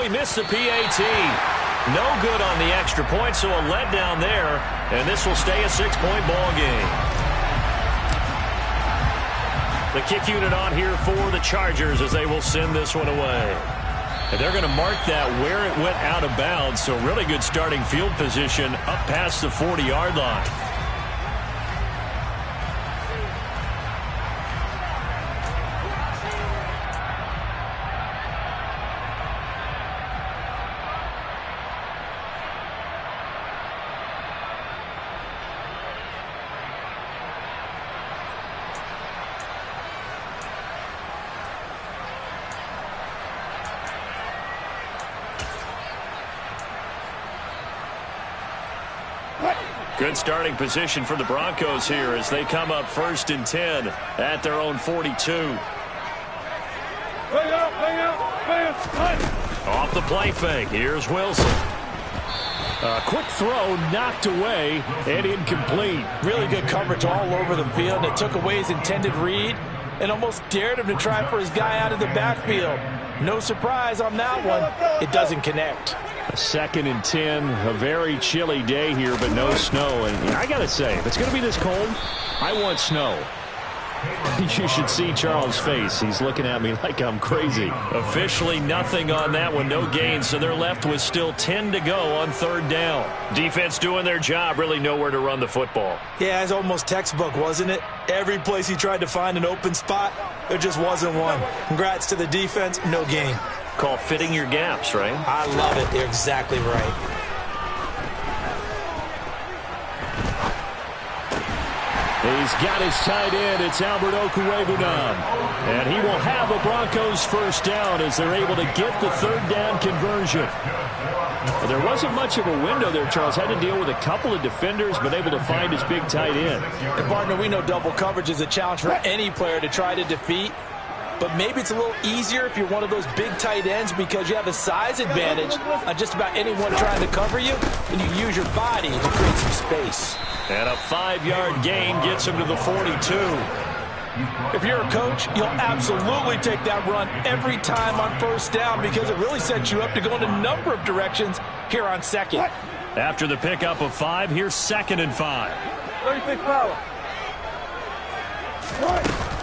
he missed the PAT. No good on the extra point, so a letdown there, and this will stay a 6-point ball game. The kick unit on here for the Chargers as they will send this one away. And they're going to mark that where it went out of bounds, so really good starting field position up past the 40-yard line. Good starting position for the Broncos here as they come up 1st and 10 at their own 42. Off the play fake. Here's Wilson. A quick throw knocked away and incomplete. Really good coverage all over the field. It took away his intended read and almost dared him to try for his guy out of the backfield. No surprise on that one. It doesn't connect. 2nd and 10, a very chilly day here, but no snow. And I got to say, if it's going to be this cold, I want snow. You should see Charles' face. He's looking at me like I'm crazy. Officially nothing on that one, no gain, so they're left with still 10 to go on 3rd down. Defense doing their job, really nowhere to run the football. Yeah, it's almost textbook, wasn't it? Every place he tried to find an open spot, there just wasn't one. Congrats to the defense, no gain. Call fitting your gaps, right? I love it. You're exactly right. He's got his tight end. It's Albert Okwuegbunam. And he will have a Broncos 1st down as they're able to get the 3rd down conversion. There wasn't much of a window there, Charles. Had to deal with a couple of defenders, but able to find his big tight end. And, partner, we know double coverage is a challenge for any player to try to defeat. But maybe it's a little easier if you're one of those big tight ends because you have a size advantage on just about anyone trying to cover you, and you use your body to create some space. And a 5-yard gain gets him to the 42. If you're a coach, you'll absolutely take that run every time on 1st down because it really sets you up to go in a number of directions here on 2nd. After the pickup of 5, here's 2nd and 5. 36 power.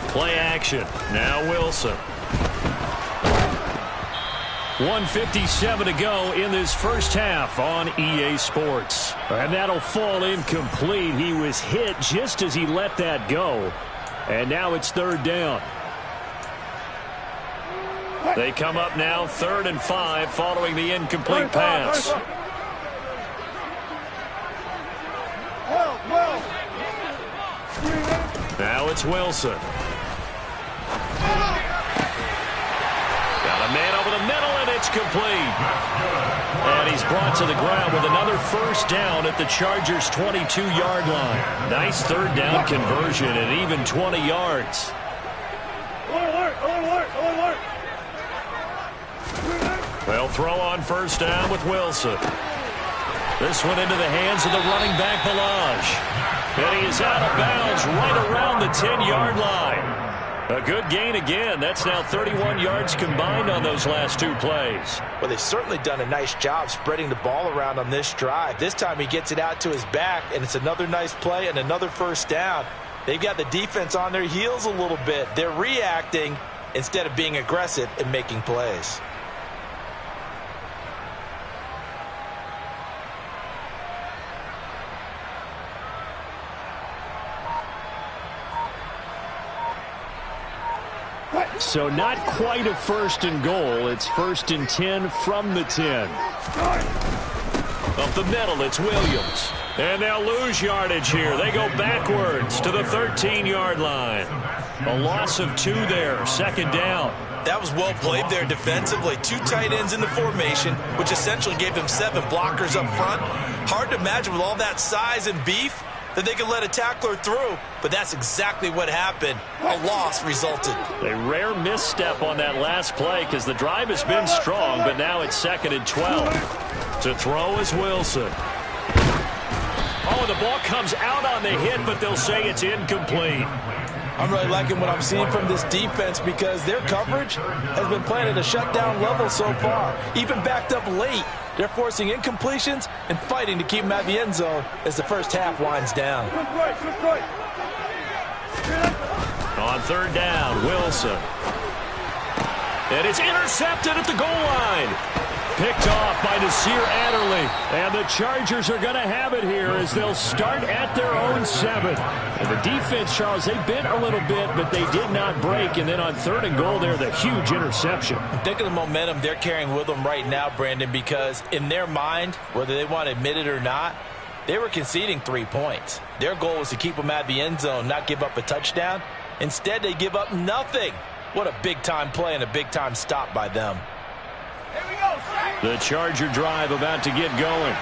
Play action. Now Wilson. 1:57 to go in this 1st half on EA Sports. And that'll fall incomplete. He was hit just as he let that go. And now it's 3rd down. They come up now 3rd and 5 following the incomplete pass. Now it's Wilson. Got a man over the middle, and it's complete. And he's brought to the ground with another 1st down at the Chargers' 22-yard line. Nice 3rd down conversion at even 20 yards. They'll throw on 1st down with Wilson. This one into the hands of the running back, Balaj. And he is out of bounds right around the 10-yard line. A good gain again. That's now 31 yards combined on those last 2 plays. Well, they've certainly done a nice job spreading the ball around on this drive. This time he gets it out to his back, and it's another nice play and another 1st down. They've got the defense on their heels a little bit. They're reacting instead of being aggressive and making plays. So not quite a 1st and goal. It's 1st and 10 from the 10. Up the middle, it's Williams. And they'll lose yardage here. They go backwards to the 13-yard line. A loss of 2 there, 2nd down. That was well played there defensively. 2 tight ends in the formation, which essentially gave them 7 blockers up front. Hard to imagine with all that size and beef that they could let a tackler through, but that's exactly what happened. A loss resulted. A rare misstep on that last play because the drive has been strong, but now it's 2nd and 12. To throw is Wilson. Oh, the ball comes out on the hit, but they'll say it's incomplete. I'm really liking what I'm seeing from this defense because their coverage has been playing at a shutdown level so far. Even backed up late, they're forcing incompletions and fighting to keep them at the end zone as the first half winds down. On third down, Wilson. And it's intercepted at the goal line. Picked off by Nasir Adderley. And the Chargers are going to have it here as they'll start at their own 7. And the defense, Charles, they bent a little bit, but they did not break. And then on third and goal there, the huge interception. Think of the momentum they're carrying with them right now, Brandon, because in their mind, whether they want to admit it or not, they were conceding 3 points. Their goal was to keep them at the end zone, not give up a touchdown. Instead, they give up nothing. What a big-time play and a big-time stop by them. The Charger drive about to get going.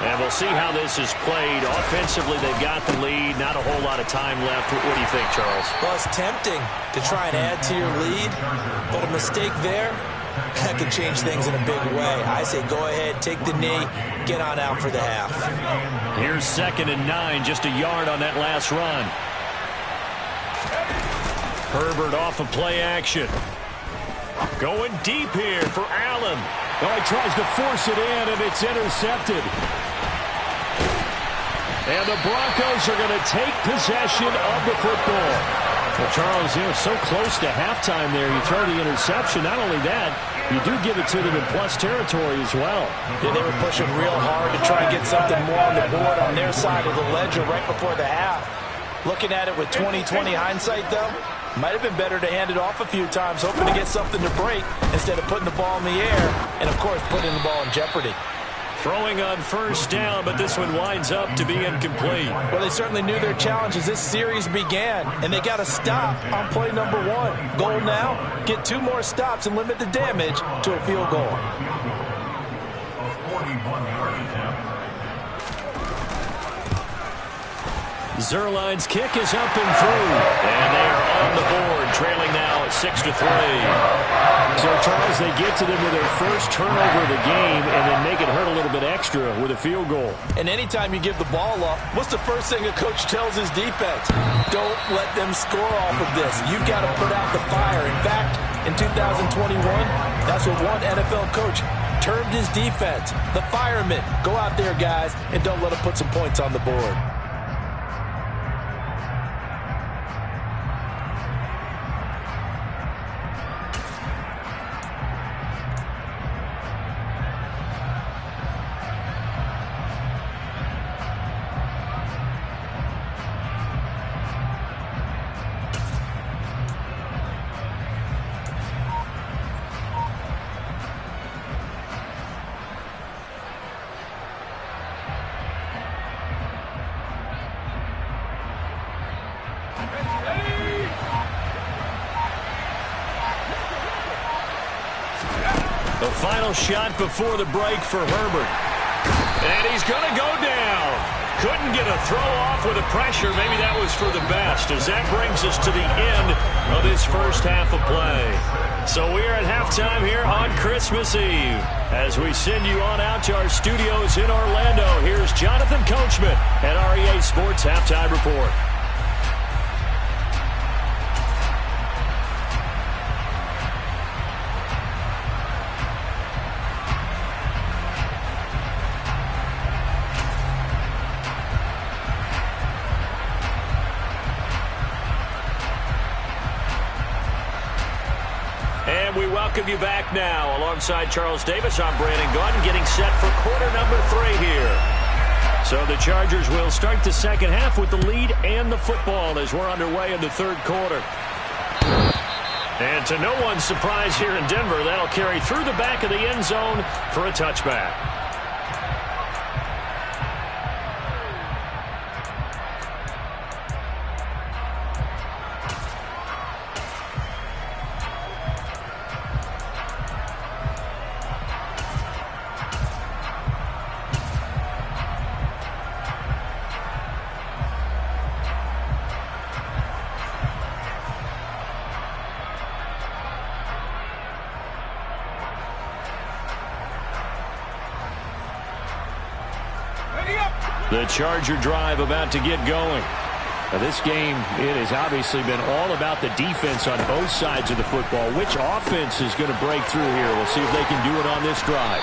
And we'll see how this is played. Offensively, they've got the lead. Not a whole lot of time left. What do you think, Charles? Well, it's tempting to try and add to your lead, but a mistake there, that could change things in a big way. I say go ahead, take the knee, get on out for the half. Here's 2nd and 9, just a yard on that last run. Herbert off of play action. Going deep here for Allen. Oh, he tries to force it in, and it's intercepted. And the Broncos are going to take possession of the football. Well, Charles, so close to halftime there. You throw the interception. Not only that, you do give it to them in plus territory as well. Yeah, they were pushing real hard to try and get something more on the board on their side of the ledger right before the half. Looking at it with 20/20 hindsight, though, might have been better to hand it off a few times, hoping to get something to break instead of putting the ball in the air and, of course, putting the ball in jeopardy. Throwing on first down, but this one winds up to be incomplete. Well, they certainly knew their challenge as this series began, and they got to stop on play number 1. Goal now, get 2 more stops and limit the damage to a field goal. Zerline's kick is up and through. And they are on the board, trailing now at 6-3. So, Charles, they get to them with their first turnover of the game and then make it hurt a little bit extra with a field goal. And anytime you give the ball up, what's the first thing a coach tells his defense? Don't let them score off of this. You've got to put out the fire. In fact, in 2021, that's what one NFL coach termed his defense. The firemen. Go out there, guys, and don't let them put some points on the board. The final shot before the break for Herbert. And he's going to go down. Couldn't get a throw off with the pressure. Maybe that was for the best, as that brings us to the end of this first half of play. So we are at halftime here on Christmas Eve. As we send you on out to our studios in Orlando, here's Jonathan Coachman at REA Sports Halftime Report. And we welcome you back now. Alongside Charles Davis, I'm Brandon Gaudin, getting set for quarter number 3 here. So the Chargers will start the second half with the lead and the football as we're underway in the third quarter. And to no one's surprise here in Denver, that'll carry through the back of the end zone for a touchback. The Charger drive about to get going. Now this game, it has obviously been all about the defense on both sides of the football. Which offense is going to break through here? We'll see if they can do it on this drive.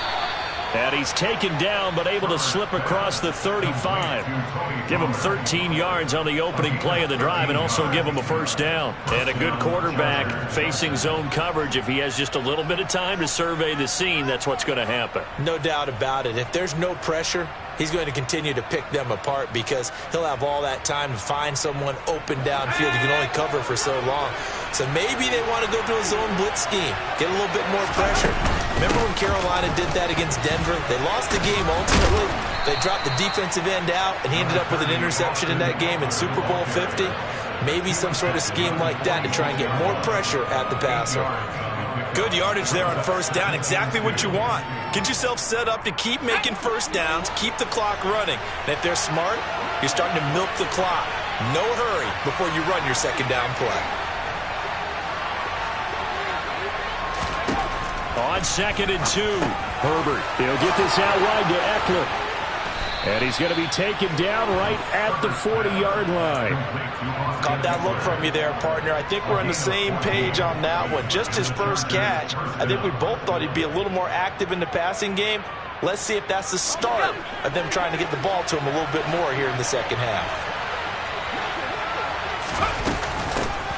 And he's taken down, but able to slip across the 35. Give him 13 yards on the opening play of the drive and also give him a first down. And a good quarterback facing zone coverage. If he has just a little bit of time to survey the scene, that's what's going to happen. No doubt about it. If there's no pressure, he's going to continue to pick them apart because he'll have all that time to find someone open downfield. You can only cover for so long. So maybe they want to go to a zone blitz scheme, get a little bit more pressure. Remember when Carolina did that against Denver? They lost the game ultimately. They dropped the defensive end out, and he ended up with an interception in that game in Super Bowl 50. Maybe some sort of scheme like that to try and get more pressure at the passer. Good yardage there on first down. Exactly what you want. Get yourself set up to keep making first downs, keep the clock running. And if they're smart, you're starting to milk the clock. No hurry before you run your second down play. On 2nd and 2, Herbert. He'll get this out wide to Eckler. And he's going to be taken down right at the 40-yard line. Caught that look from you there, partner. I think we're on the same page on that one. Just his first catch. I think we both thought he'd be a little more active in the passing game. Let's see if that's the start of them trying to get the ball to him a little bit more here in the second half.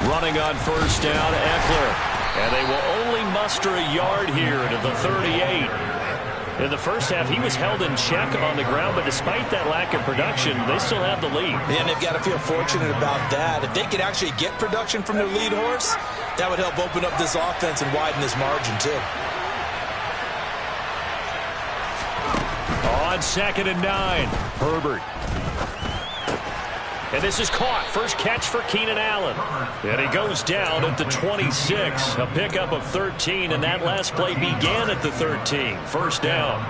Running on first down, Eckler. And they will only muster a yard here to the 38. In the first half, he was held in check on the ground, but despite that lack of production, they still have the lead. And they've got to feel fortunate about that. If they could actually get production from their lead horse, that would help open up this offense and widen this margin, too. On 2nd and 9, Herbert. And this is caught. First catch for Keenan Allen. And he goes down at the 26. A pickup of 13, and that last play began at the 13. First down.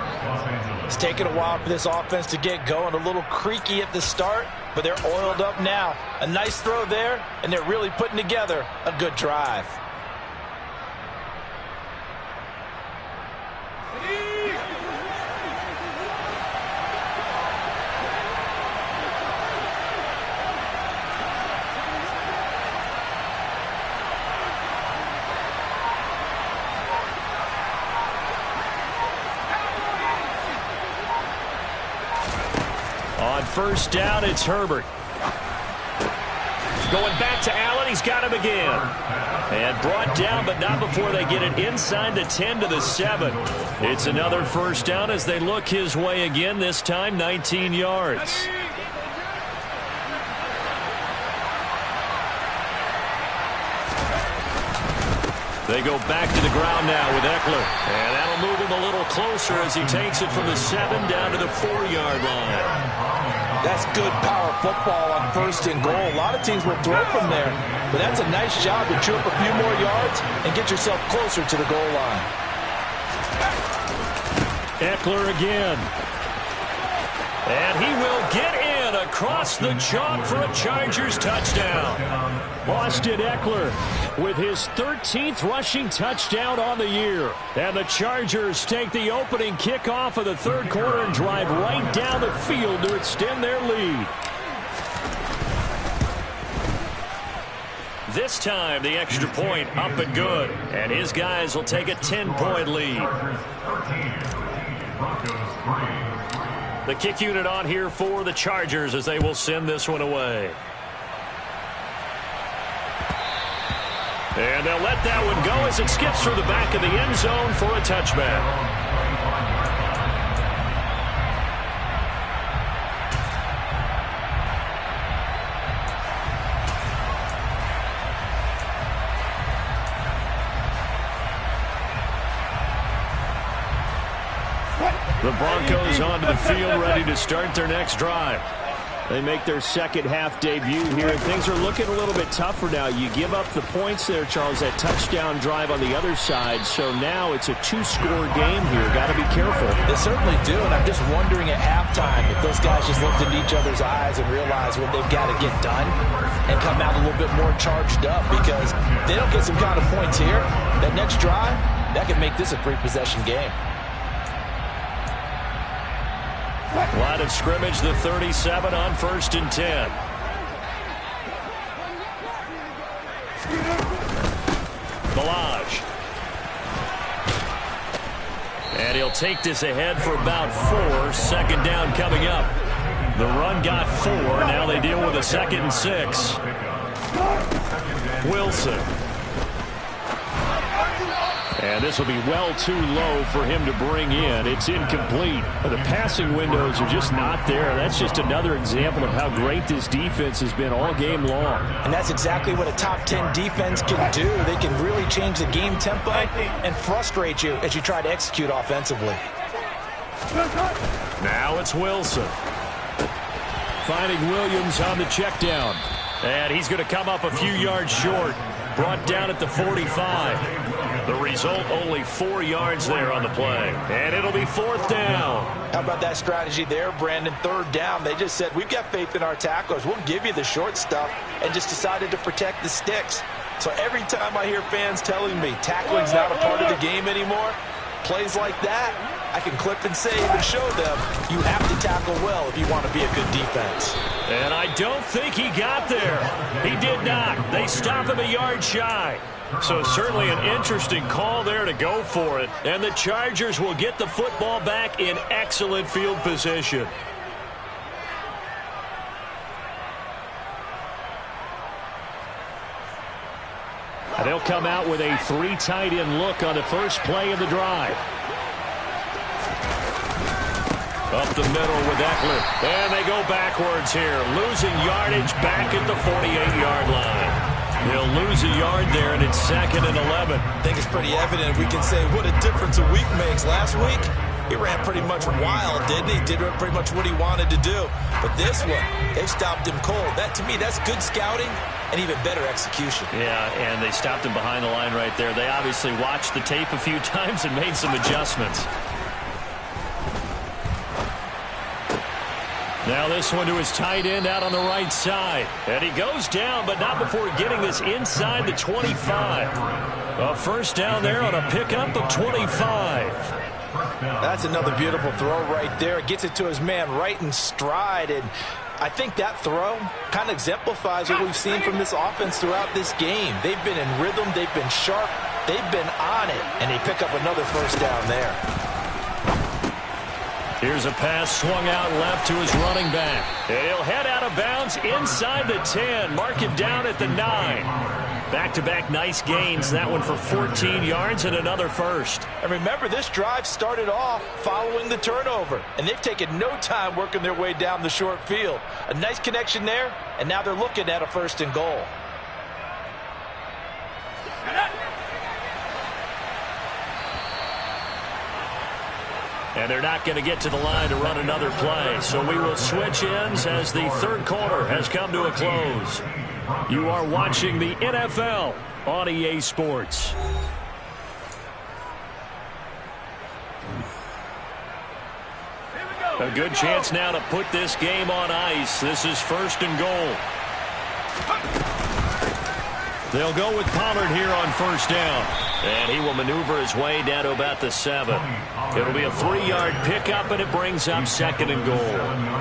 It's taken a while for this offense to get going. A little creaky at the start, but they're oiled up now. A nice throw there, and they're really putting together a good drive. On first down, it's Herbert. Going back to Allen. He's got him again. And brought down, but not before they get it inside the 10 to the 7. It's another first down as they look his way again, this time 19 yards. They go back to the ground now with Eckler. And that'll move him a little closer as he takes it from the 7 down to the 4-yard line. That's good power football on first and goal. A lot of teams will throw from there, but that's a nice job to chew up a few more yards and get yourself closer to the goal line. Eckler again. And he will get in across the chalk for a Chargers touchdown. Austin Eckler with his 13th rushing touchdown on the year. And the Chargers take the opening kickoff of the third quarter and drive right down the field to extend their lead. This time, the extra point up and good. And his guys will take a 10-point lead. The kick unit on here for the Chargers as they will send this one away. And they'll let that one go as it skips through the back of the end zone for a touchback. The Broncos onto the field, ready to start their next drive. They make their second half debut here, and things are looking a little bit tougher now. You give up the points there, Charles, that touchdown drive on the other side. So now it's a two-score game here. Got to be careful. They certainly do, and I'm just wondering at halftime if those guys just looked into each other's eyes and realized what they've got to get done and come out a little bit more charged up, because if they don't get some kind of points here, that next drive, that could make this a three-possession game. Line of scrimmage, the 37 on 1st and 10. Balaj. And he'll take this ahead for about 4. Second down coming up. The run got 4. Now they deal with a 2nd and 6. Wilson. And this will be well too low for him to bring in. It's incomplete. The passing windows are just not there. That's just another example of how great this defense has been all game long. And that's exactly what a top 10 defense can do. They can really change the game tempo and frustrate you as you try to execute offensively. Now it's Wilson. Finding Williams on the check down. And he's going to come up a few yards short. Brought down at the 45. The result, only 4 yards there on the play. And it'll be 4th down. How about that strategy there, Brandon? 3rd down. They just said, we've got faith in our tacklers. We'll give you the short stuff, and just decided to protect the sticks. So every time I hear fans telling me tackling's not a part of the game anymore, plays like that, I can clip and save and show them you have to tackle well if you want to be a good defense. And I don't think he got there. He did not. They stop him a yard shy. So certainly an interesting call there to go for it. And the Chargers will get the football back in excellent field position. And they'll come out with a 3 tight end look on the first play of the drive. Up the middle with Eckler. And they go backwards here. Losing yardage back at the 48-yard line. He'll lose a yard there, and it's 2nd and 11. I think it's pretty evident. We can say what a difference a week makes. Last week, he ran pretty much wild, didn't he? Did pretty much what he wanted to do. But this one, they've stopped him cold. That, to me, that's good scouting and even better execution. Yeah, and they stopped him behind the line right there. They obviously watched the tape a few times and made some adjustments. Now this one to his tight end out on the right side. And he goes down, but not before getting this inside the 25. A first down there on a pickup of 25. That's another beautiful throw right there. Gets it to his man right in stride. And I think that throw kind of exemplifies what we've seen from this offense throughout this game. They've been in rhythm. They've been sharp. They've been on it. And they pick up another first down there. Here's a pass swung out left to his running back. And he'll head out of bounds inside the 10. Mark him down at the 9. Back-to-back nice gains. That one for 14 yards and another first. And remember, this drive started off following the turnover. And they've taken no time working their way down the short field. A nice connection there, and now they're looking at a 1st and goal. And they're not going to get to the line to run another play. So we will switch ends as the 3rd quarter has come to a close. You are watching the NFL on EA Sports. A good chance now to put this game on ice. This is 1st and goal. They'll go with Pollard here on 1st down. And he will maneuver his way down to about the 7. It'll be a 3-yard pickup, and it brings up 2nd and goal.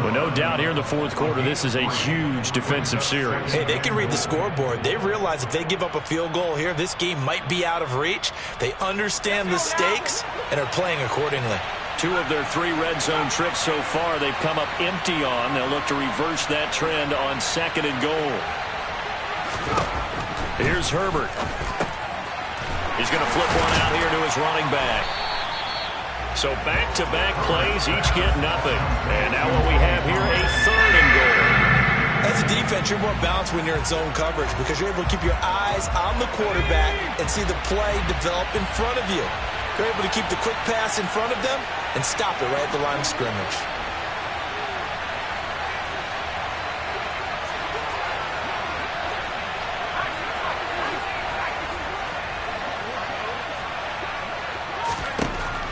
Well, no doubt here in the 4th quarter, this is a huge defensive series. Hey, they can read the scoreboard. They realize if they give up a field goal here, this game might be out of reach. They understand the stakes and are playing accordingly. 2 of their 3 red zone trips so far, they've come up empty on. They'll look to reverse that trend on 2nd and goal. Here's Herbert. He's going to flip one out here to his running back. So back-to-back plays, each get nothing. And now what we have here, a 3rd and goal. As a defense, you're more balanced when you're in zone coverage because you're able to keep your eyes on the quarterback and see the play develop in front of you. You're able to keep the quick pass in front of them and stop it right at the line of scrimmage.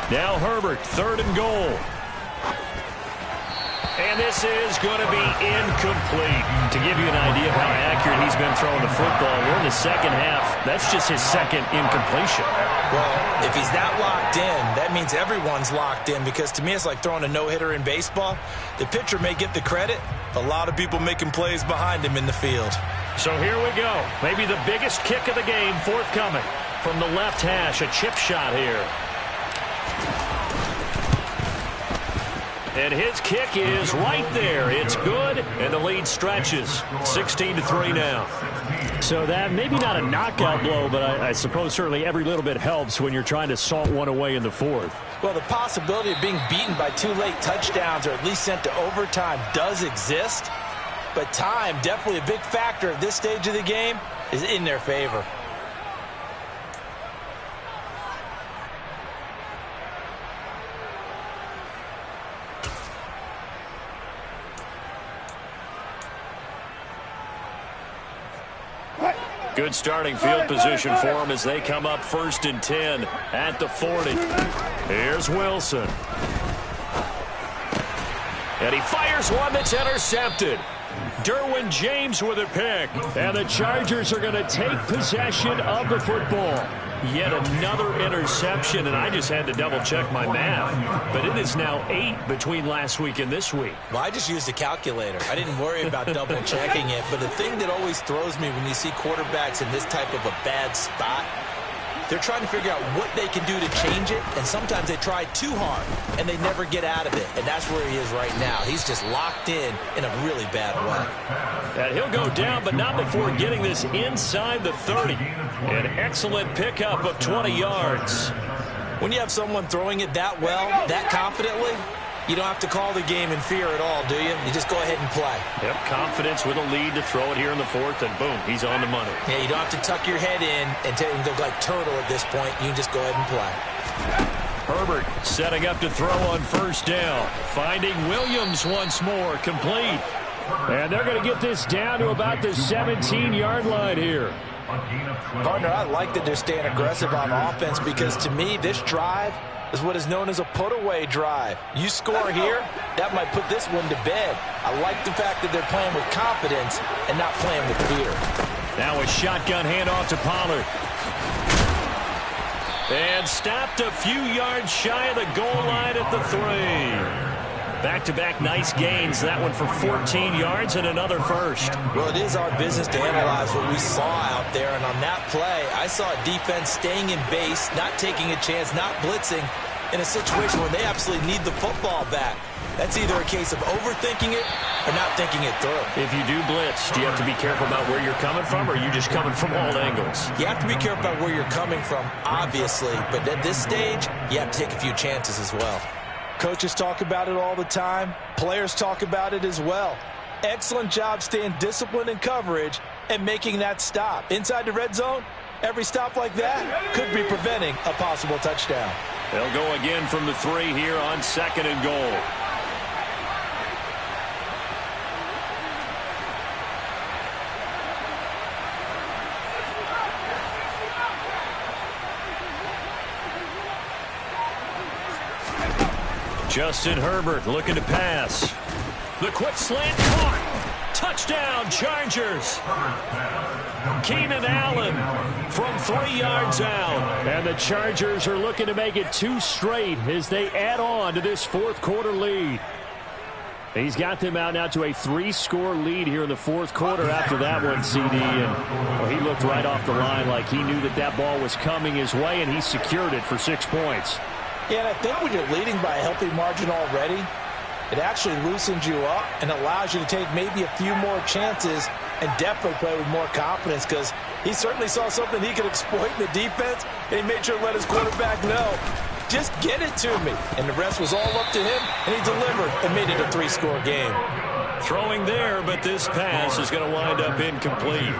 Now Herbert, 3rd and goal. And this is going to be incomplete. To give you an idea of how accurate he's been throwing the football, we're in the 2nd half. That's just his 2nd incompletion. Well, if he's that locked in, that means everyone's locked in because to me it's like throwing a no-hitter in baseball. The pitcher may get the credit. A lot of people making plays behind him in the field. So here we go. Maybe the biggest kick of the game forthcoming. From the left hash, a chip shot here. And his kick is right there. It's good, and the lead stretches. 16-3 now. So that maybe not a knockout blow, but I suppose certainly every little bit helps when you're trying to salt one away in the fourth. Well, the possibility of being beaten by 2 late touchdowns or at least sent to overtime does exist. But time, definitely a big factor at this stage of the game, is in their favor. Good starting field position for them as they come up 1st and 10 at the 40. Here's Wilson. And he fires one that's intercepted. Derwin James with a pick. And the Chargers are going to take possession of the football. Yet another interception, and I just had to double-check my math. But it is now 8 between last week and this week. Well, I just used a calculator. I didn't worry about double-checking it. But the thing that always throws me when you see quarterbacks in this type of a bad spot, they're trying to figure out what they can do to change it, and sometimes they try too hard, and they never get out of it. And that's where he is right now. He's just locked in a really bad way. And he'll go down, but not before getting this inside the 30. An excellent pickup of 20 yards. When you have someone throwing it that well, that confidently, you don't have to call the game in fear at all, do you? You just go ahead and play. Yep, confidence with a lead to throw it here in the 4th, and boom, he's on the money. Yeah, you don't have to tuck your head in and go like turtle at this point. You can just go ahead and play. Herbert setting up to throw on 1st down. Finding Williams once more, complete. And they're going to get this down to about the 17-yard line here. Partner, I like that they're staying aggressive on offense because to me, this drive is what is known as a put-away drive. You score here, that might put this one to bed. I like the fact that they're playing with confidence and not playing with fear. Now a shotgun handoff to Pollard. And stopped a few yards shy of the goal line at the 3. Back-to-back nice gains. That one for 14 yards and another first. Well, it is our business to analyze what we saw out there. And on that play, I saw a defense staying in base, not taking a chance, not blitzing in a situation where they absolutely need the football back. That's either a case of overthinking it or not thinking it through. If you do blitz, do you have to be careful about where you're coming from, or are you just coming from all angles? You have to be careful about where you're coming from, obviously. But at this stage, you have to take a few chances as well. Coaches talk about it all the time. Players talk about it as well. Excellent job staying disciplined in coverage and making that stop. Inside the red zone, every stop like that could be preventing a possible touchdown. They'll go again from the 3 here on 2nd and goal. Justin Herbert looking to pass. The quick slant caught. Touchdown, Chargers. Keenan Allen from 3 yards out. And the Chargers are looking to make it 2 straight as they add on to this 4th quarter lead. He's got them out now to a 3-score lead here in the 4th quarter after that one, CD. And well, he looked right off the line like he knew that that ball was coming his way, and he secured it for 6 points. Yeah, and I think when you're leading by a healthy margin already, it actually loosens you up and allows you to take maybe a few more chances and definitely play with more confidence because he certainly saw something he could exploit in the defense, and he made sure to let his quarterback know, just get it to me. And the rest was all up to him, and he delivered and made it a 3-score game. Throwing there, but this pass is going to wind up incomplete.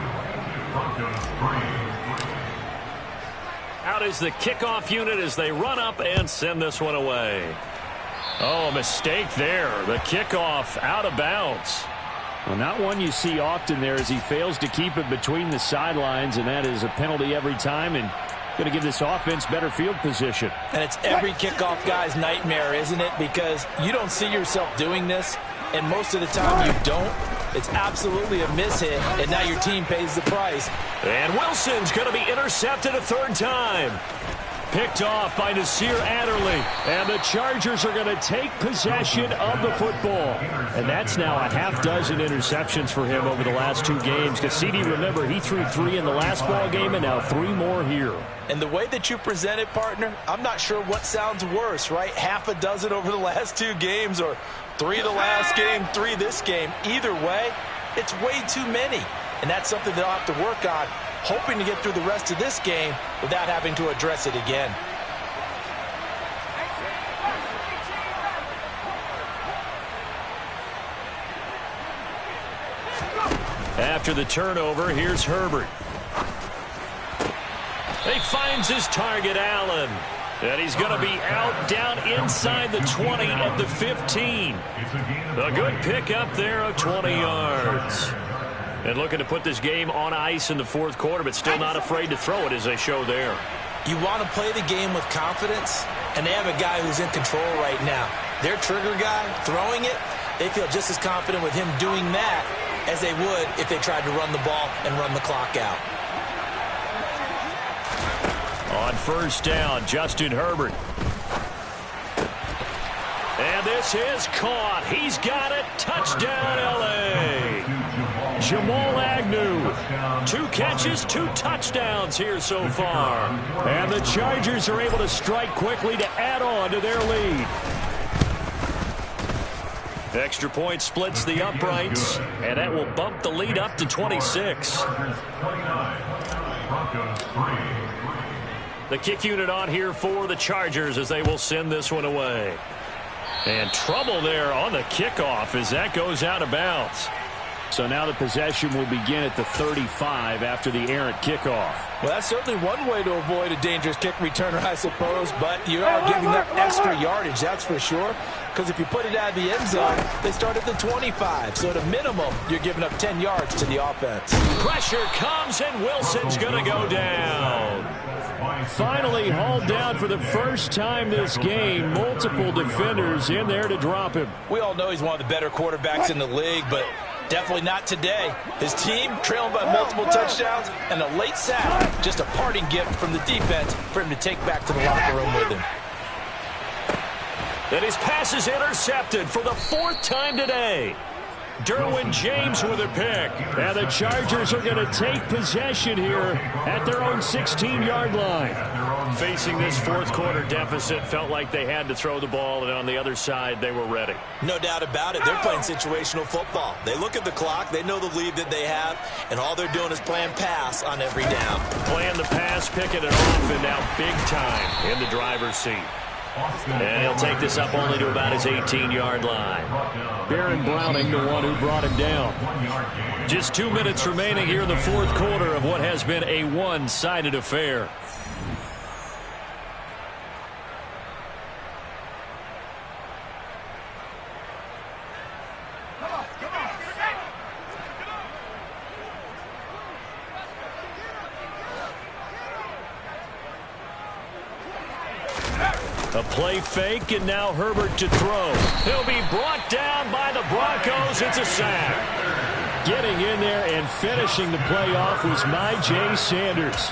Out is the kickoff unit as they run up and send this one away. Oh, a mistake there. The kickoff out of bounds. Well, not one you see often there as he fails to keep it between the sidelines, and that is a penalty every time and going to give this offense better field position. And it's every kickoff guy's nightmare, isn't it? Because you don't see yourself doing this, and most of the time you don't. It's absolutely a mishit, and now your team pays the price. And Wilson's going to be intercepted a 3rd time. Picked off by Nasir Adderley. And the Chargers are going to take possession of the football. And that's now a half dozen interceptions for him over the last 2 games. Because CD, remember, he threw 3 in the last ball game and now 3 more here. And the way that you present it, partner, I'm not sure what sounds worse, right? Half a dozen over the last 2 games or 3 the last game, 3 this game. Either way, it's way too many. And that's something they'll have to work on, hoping to get through the rest of this game without having to address it again. After the turnover, here's Herbert. He finds his target, Allen. And he's going to be out down inside the 20 at the 15. A good pickup there of 20 yards. And looking to put this game on ice in the 4th quarter, but still not afraid to throw it as they show there. You want to play the game with confidence, and they have a guy who's in control right now. Their trigger guy throwing it, they feel just as confident with him doing that as they would if they tried to run the ball and run the clock out. On 1st down, Justin Herbert. And this is caught. He's got it. Touchdown, L.A. Jamal Agnew. 2 catches, 2 touchdowns here so far. And the Chargers are able to strike quickly to add on to their lead. Extra point splits the uprights, and that will bump the lead up to 26. The kick unit on here for the Chargers as they will send this one away. And trouble there on the kickoff as that goes out of bounds. So now the possession will begin at the 35 after the errant kickoff. Well, that's certainly one way to avoid a dangerous kick returner, I suppose, but you are giving up extra yardage, that's for sure. Because if you put it out of the end zone, they start at the 25. So at a minimum, you're giving up 10 yards to the offense. Pressure comes, and Wilson's going to go down. Finally hauled down for the first time this game. Multiple defenders in there to drop him. We all know he's one of the better quarterbacks in the league, but definitely not today. His team trailing by multiple touchdowns and a late sack. Just a parting gift from the defense for him to take back to the locker room with him. And his pass is intercepted for the 4th time today. Derwin James with a pick. And the Chargers are going to take possession here at their own 16-yard line. Facing this 4th quarter deficit, felt like they had to throw the ball, and on the other side, they were ready. No doubt about it. They're playing situational football. They look at the clock, they know the lead that they have, and all they're doing is playing pass on every down. Playing the pass, picking it off, and now big time in the driver's seat. And he'll take this up only to about his 18-yard line. Baron Browning, the one who brought him down. Just 2 minutes remaining here in the 4th quarter of what has been a one-sided affair. A play fake, and now Herbert to throw. He'll be brought down by the Broncos. It's a sack. Getting in there and finishing the play off was Myjai Sanders.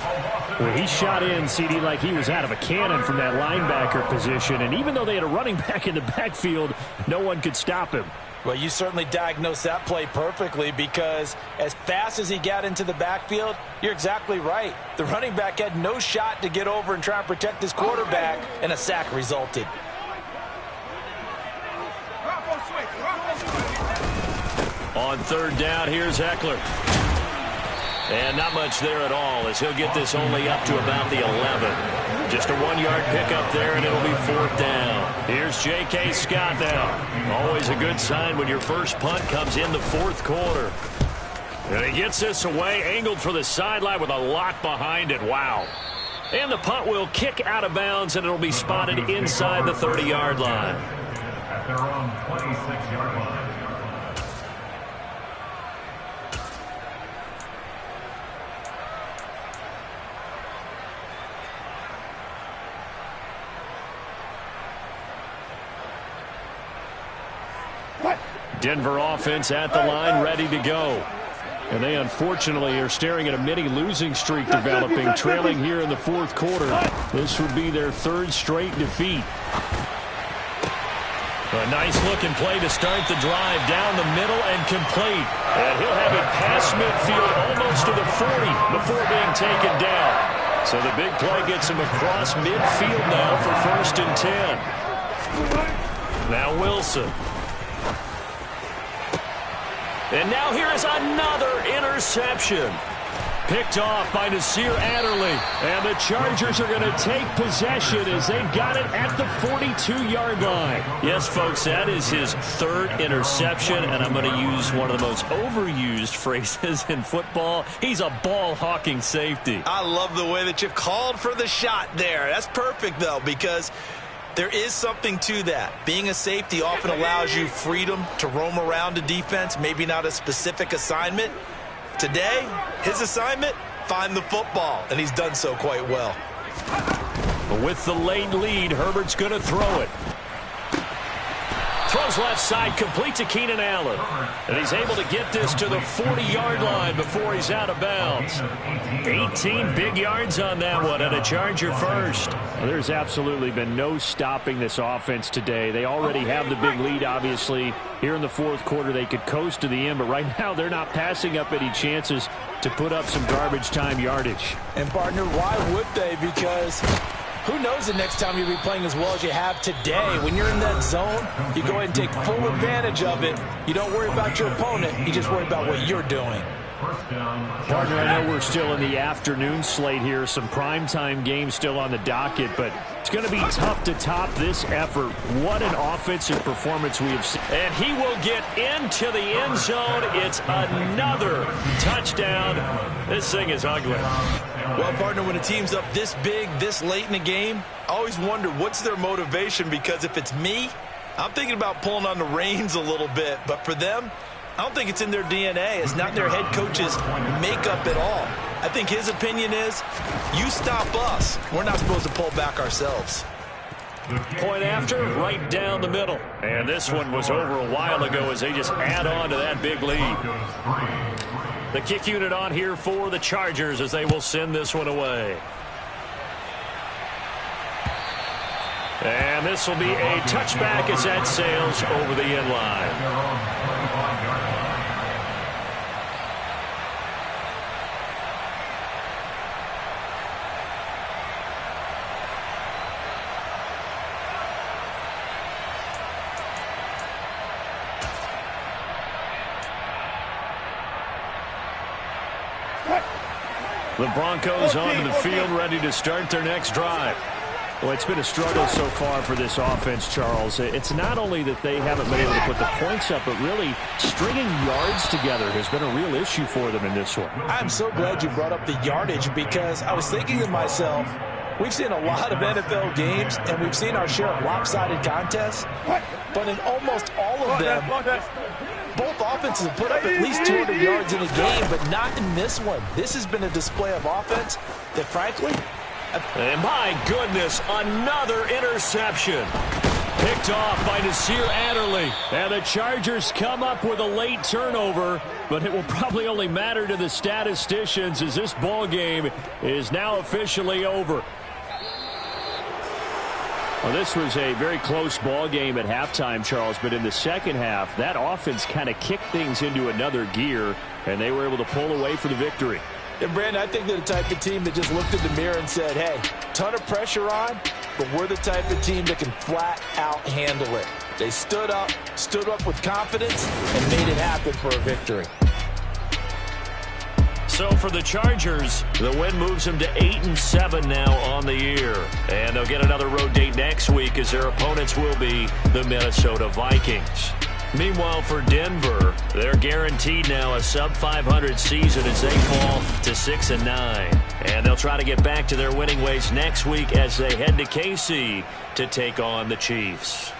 Well, he shot in, CD, like he was out of a cannon from that linebacker position. And even though they had a running back in the backfield, no one could stop him. Well, you certainly diagnosed that play perfectly, because as fast as he got into the backfield, you're exactly right. The running back had no shot to get over and try and protect his quarterback, and a sack resulted. On 3rd down, here's Eckler. And not much there at all, as he'll get this only up to about the 11. Just a 1-yard pickup there, and it'll be 4th down. Here's J.K. Scott now. Always a good sign when your first punt comes in the 4th quarter. And he gets this away, angled for the sideline with a lot behind it. Wow. And the punt will kick out of bounds, and it'll be spotted inside the 30-yard line. At their own 26-yard line. Denver offense at the line, ready to go. And they unfortunately are staring at a mini losing streak developing, trailing here in the fourth quarter. This would be their third straight defeat. A nice looking play to start the drive down the middle and complete. And he'll have it past midfield almost to the 40 before being taken down. So the big play gets him across midfield now for 1st and 10. Now Wilson. And now here is another interception. Picked off by Nasir Adderley. And the Chargers are going to take possession as they've got it at the 42-yard line. Yes, folks, that is his third interception, and I'm going to use one of the most overused phrases in football. He's a ball-hawking safety. I love the way that you called for the shot there. That's perfect, though, because there is something to that. Being a safety often allows you freedom to roam around a defense, maybe not a specific assignment. Today, his assignment, find the football, and he's done so quite well. With the late lead, Herbert's going to throw it. Throws left side, complete to Keenan Allen. And he's able to get this to the 40-yard line before he's out of bounds. 18 big yards on that one, and a Charger first. Well, there's absolutely been no stopping this offense today. They already have the big lead, obviously. Here in the fourth quarter, they could coast to the end, but right now they're not passing up any chances to put up some garbage time yardage. And, partner, why would they? Because who knows the next time you'll be playing as well as you have today. When you're in that zone, you go ahead and take full advantage of it. You don't worry about your opponent. You just worry about what you're doing. Partner, I know we're still in the afternoon slate here. Some primetime games still on the docket, but it's going to be tough to top this effort. What an offensive performance we have seen. And he will get into the end zone. It's another touchdown. This thing is ugly. Well, partner, when a team's up this big, this late in the game, I always wonder what's their motivation, because if it's me, I'm thinking about pulling on the reins a little bit. But for them, I don't think it's in their DNA. It's not their head coach's makeup at all. I think his opinion is, you stop us. We're not supposed to pull back ourselves. Point after, right down the middle. And this one was over a while ago as they just add on to that big lead. The kick unit on here for the Chargers as they will send this one away. And this will be a touchback as that sails over the end line. The Broncos onto the field, ready to start their next drive. Well, it's been a struggle so far for this offense, Charles. It's not only that they haven't been able to put the points up, but really stringing yards together has been a real issue for them in this one. I'm so glad you brought up the yardage, because I was thinking to myself, we've seen a lot of NFL games, and we've seen our share of lopsided contests, but in almost all of them, both offenses have put up at least 200 yards in a game, but not in this one. This has been a display of offense that, frankly... And my goodness, another interception. Picked off by Nasir Adderley. And the Chargers come up with a late turnover, but it will probably only matter to the statisticians as this ball game is now officially over. Well, this was a very close ball game at halftime, Charles, but in the second half, that offense kind of kicked things into another gear, and they were able to pull away for the victory. And, Brandon, I think they're the type of team that just looked in the mirror and said, hey, ton of pressure on, but we're the type of team that can flat out handle it. They stood up with confidence, and made it happen for a victory. So for the Chargers, the win moves them to 8-7 now on the year. And they'll get another road date next week as their opponents will be the Minnesota Vikings. Meanwhile, for Denver, they're guaranteed now a sub-500 season as they fall to 6-9. And they'll try to get back to their winning ways next week as they head to KC to take on the Chiefs.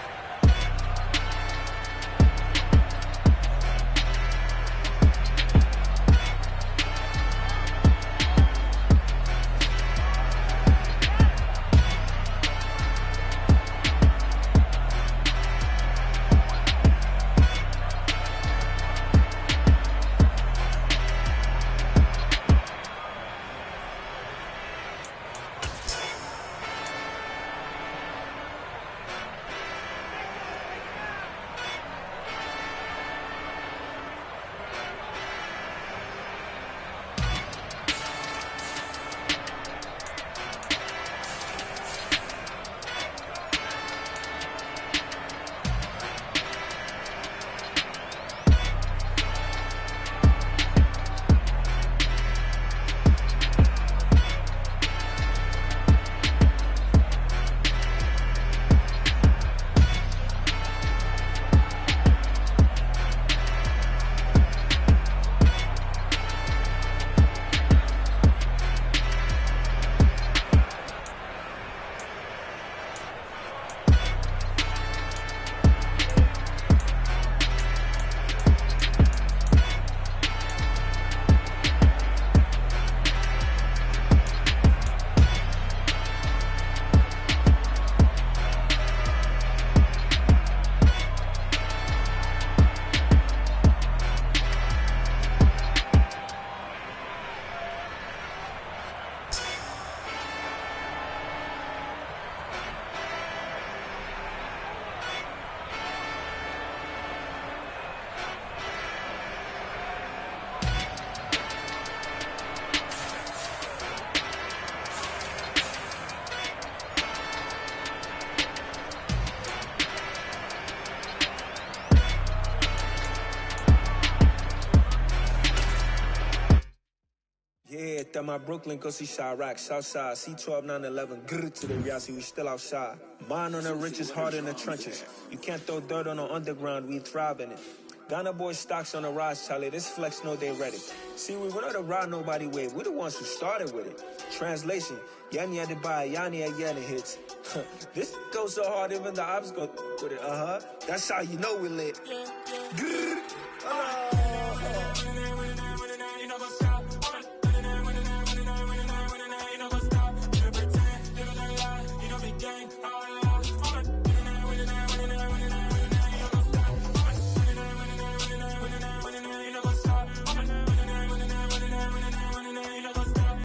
my Brooklyn, go see Chirac, Southside, C12, 911, grr to the Riasi, we still outside. Mine on the riches, hard in the trenches. You can't throw dirt on the underground, we thrive in it. Ghana boys stocks on the rise, Charlie, this flex know they ready. See, we not a ride nobody wave, we the ones who started with it. Translation, Yanni had to buy, Yanni had Yanni hits. This goes so hard, even the ops go with it, That's how you know we lit. Grr.